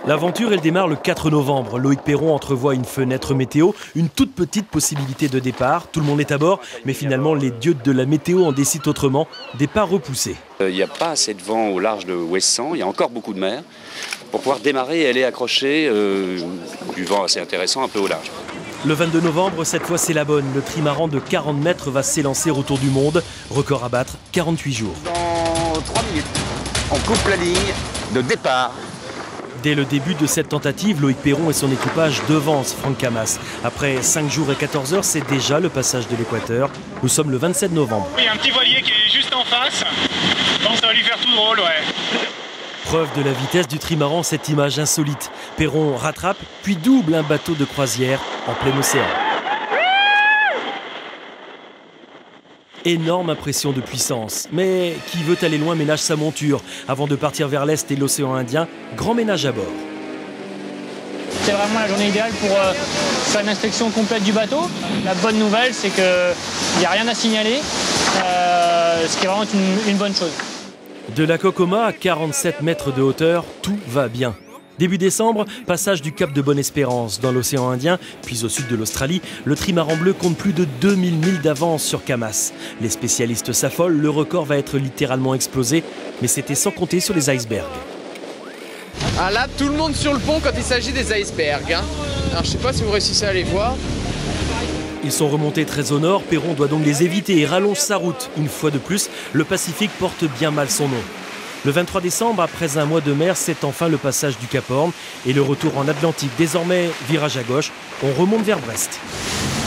L'aventure, elle démarre le 4 novembre. Loïc Perron entrevoit une fenêtre météo, une toute petite possibilité de départ. Tout le monde est à bord, mais finalement, les dieux de la météo en décident autrement. Départ repoussé. Il n'y a pas assez de vent au large de Ouessant, il y a encore beaucoup de mer pour pouvoir démarrer et aller accrocher du vent assez intéressant un peu au large. Le 22 novembre, cette fois c'est la bonne. Le trimaran de 40 mètres va s'élancer autour du monde. Record à battre, 48 jours. Dans 3 minutes, on coupe la ligne de départ. Dès le début de cette tentative, Loïc Perron et son équipage devancent Franck Camas. Après 5 jours et 14 heures, c'est déjà le passage de l'équateur. Nous sommes le 27 novembre. Il y a un petit voilier qui est juste en face. Bon, ça va lui faire tout drôle, ouais. Preuve de la vitesse du trimaran, cette image insolite. Perron rattrape, puis double un bateau de croisière en plein océan. Énorme impression de puissance. Mais qui veut aller loin ménage sa monture. Avant de partir vers l'Est et l'océan Indien, grand ménage à bord. C'est vraiment la journée idéale pour faire une inspection complète du bateau. La bonne nouvelle, c'est qu'il n'y a rien à signaler, ce qui est vraiment une bonne chose. De la coque au mât à 47 mètres de hauteur, tout va bien. Début décembre, passage du cap de Bonne-Espérance dans l'océan Indien, puis au sud de l'Australie, le trimaran bleu compte plus de 2000 milles d'avance sur Camas. Les spécialistes s'affolent, le record va être littéralement explosé, mais c'était sans compter sur les icebergs. Ah là, tout le monde sur le pont quand il s'agit des icebergs. Hein. Alors je sais pas si vous réussissez à les voir. Ils sont remontés très au nord, Perron doit donc les éviter et rallonge sa route. Une fois de plus, le Pacifique porte bien mal son nom. Le 23 décembre, après un mois de mer, c'est enfin le passage du Cap Horn et le retour en Atlantique. Désormais, virage à gauche, on remonte vers Brest.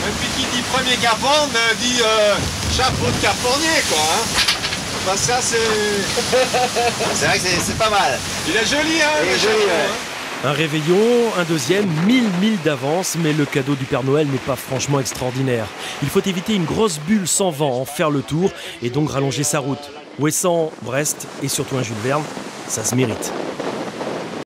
Et puis qui dit premier Cap Horn dit chapeau de capornier, quoi. Hein. Bah ça c'est... c'est vrai que c'est pas mal. Il est joli, hein. Il est joli, ouais. Un réveillon, un deuxième, 1000 milles d'avance, mais le cadeau du Père Noël n'est pas franchement extraordinaire. Il faut éviter une grosse bulle sans vent, en faire le tour et donc rallonger sa route. Ouessant, Brest et surtout un Jules Verne, ça se mérite.